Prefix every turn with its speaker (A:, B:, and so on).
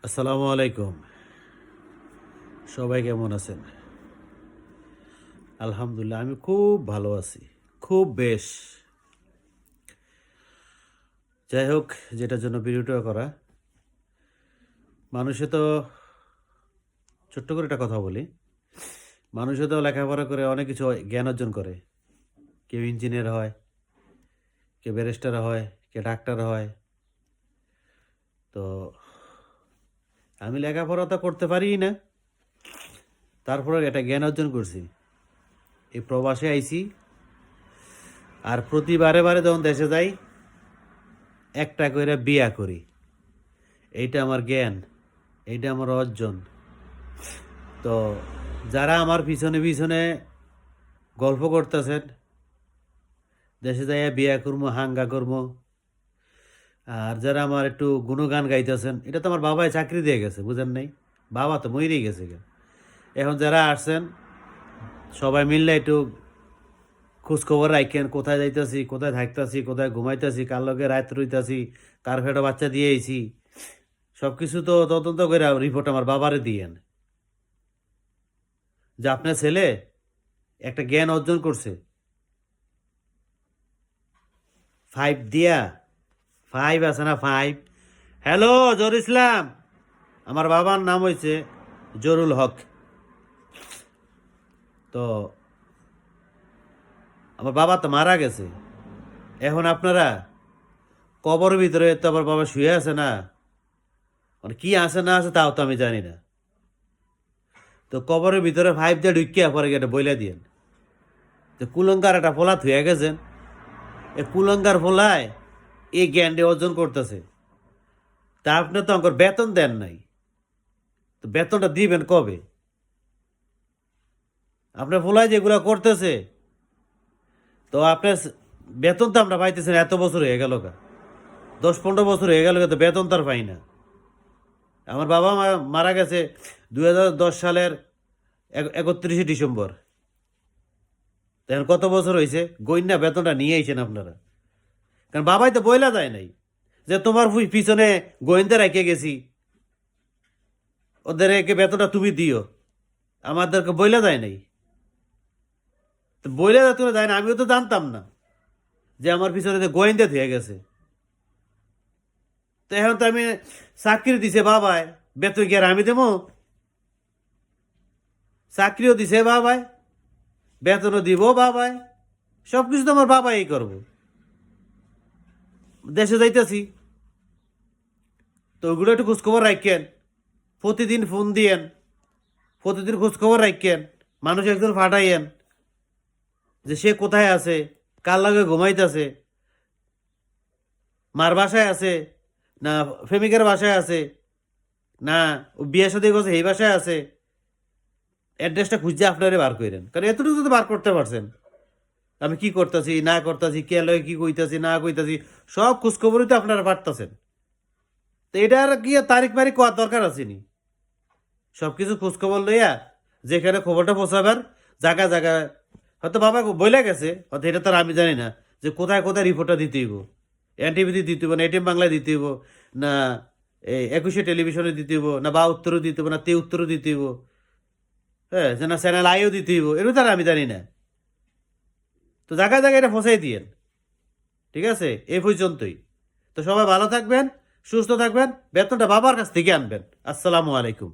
A: আসসালামু আলাইকুম। সবাই কেমন আছেন? আলহামদুলিল্লাহ আমি খুব ভালো আছি। খুব বেশ। যাই হোক, যেটার জন্য ভিডিওটা করা, মানুষে তো ছোট্ট করে একটা কথা বলি। মানুষে তো লেখাপড়া করে অনেক কিছু জ্ঞান অর্জন করে। কেউ ইঞ্জিনিয়ার হয়, কেউ ব্যারিস্টার হয়, কেউ ডাক্তার হয়। তো আমি লেখাপড়া তো করতে পারিই না। তারপরে একটা জ্ঞান অর্জন করছি। এই প্রবাসে আইছি, আর প্রতি বারে বারে যখন দেশে যাই একটা করে বিয়া করি। এইটা আমার জ্ঞান, এইটা আমার অর্জন। তো যারা আমার পিছনে পিছনে গল্প করতেছেন, দেশে যাইয়া বিয়া করবো, হাঙ্গা করবো, আর যারা আমার একটু গুণগান গাইতেছেন, এটা তো আমার বাবাই চাকরি দিয়ে গেছে, বুঝেন নাই? বাবা তো মরেই গেছে গা। এখন যারা আসছেন সবাই মিললে একটু খোঁজখবর রাখেন, কোথায় যাইতেছি, কোথায় থাকতেছি, কোথায় ঘুমাইতেছি, কার লগে রাত রইতাছি, কার ফেটো বাচ্চা দিয়েছি, সব কিছু তো তদন্ত করে রিপোর্ট আমার বাবারে দিয়েন, যে আপনার ছেলে একটা জ্ঞান অর্জন করছে। 5 দিয়া, 5 আছে না 5? হ্যালো জহুর ইসলাম, আমার বাবার নাম হয়েছে জহুরুল হক। তো আমার বাবা তো মারা গেছে। এখন আপনারা কবরের ভিতরে তো আমার বাবা শুয়ে আছে না, মানে কি আছে না আছে তাও তো আমি জানি না। তো কবরের ভিতরে 5 দিয়ে ঢুকিয়া পরে গিয়ে বইলা দিয়েন যে কুলঙ্গার একটা ফোলা থুয়ে গেছেন, এ কুলঙ্গার ফোলায় এই জ্ঞানটি অর্জন করতেছে। তা আপনি তো আমার বেতন দেন নাই, তো বেতনটা দিবেন কবে? আপনার ফোলায় যেগুলো করতেছে, তো আপনার বেতন তো আমরা পাইতেছেন, এত বছর হয়ে গেল গা, 10-15 বছর হয়ে গেল, তো বেতন তো আর পাই না। আমার বাবা মারা গেছে 2010 সালের 31শে ডিসেম্বর। এখন কত বছর হয়েছে? গইনা বেতনটা নিয়ে আইছেন আপনারা। কারণ বাবাই তো বইলা যায় নাই যে তোমার পিছনে গোয়েন্দা রেখে গেছি, ওদেরকে বেতনটা তুমি দিও, আমাদেরকে বইলা যায় নাই। তো বইলা যাতে যায় না, আমিও তো জানতাম না যে আমার পিছনে যে গোয়েন্দা হয়ে গেছে। তো এখন তো আমি চাকরি দিছে বাবাই, বেতন কি আর আমি দেবো? চাকরিও দিছে বাবাই, বেতনও দিব বাবাই, সব কিছু তো আমার বাবাই করবো। দেশে যাইতেছি, তো ওগুলো একটু খোঁজখবর রাখেন, প্রতিদিন ফোন দিয়েন, প্রতিদিন খোঁজখবর রাখেন, মানুষ একজন ফাটাইয়েন যে সে কোথায় আছে, কার লাগে ঘুমাইতেছে, মার বাসায় আছে না প্রেমিকের বাসায় আছে, না ও বিয়ে শাদী করছে এই বাসায় আছে। অ্যাড্রেসটা খুঁজে আপনারে বার করেন, কারণ এতটুকু তো বার করতে পারছেন আমি কি করতেছি না করতেছি, কে লয় কি কইতাছি না কইতাছি, সব খোঁজখবরই তো আপনারা পারতেছেন। তো এটা আর কি তারিখ মারিখ করার দরকার আসেনি। সব কিছু খোঁজখবর লইয়া যেখানে খবরটা পৌঁছাবার জায়গা জায়গা, হয়তো বাবা বইলে গেছে, হয়তো এটা তো আর আমি জানি না যে কোথায় কোথায় রিপোর্টটা দিতে হইব। এনটিভিতে দিতে হইব, না এটিএম বাংলায় দিতে হইব, না এই 21শে টেলিভিশনে দিতে হইব, না বা উত্তরও দিতে হইব, না তে উত্তরও দিতে হইব, হ্যাঁ, যে না চ্যানেল আইও দিতে হইব, এর তো আর আমি জানি না। তো জায়গায় জায়গায় এটা ফসাই দিয়েন, ঠিক আছে? এই পর্যন্তই। তো সবাই ভালো থাকবেন, সুস্থ থাকবেন, বেতনটা বাবার কাছ থেকে আনবেন। আসসালামু আলাইকুম।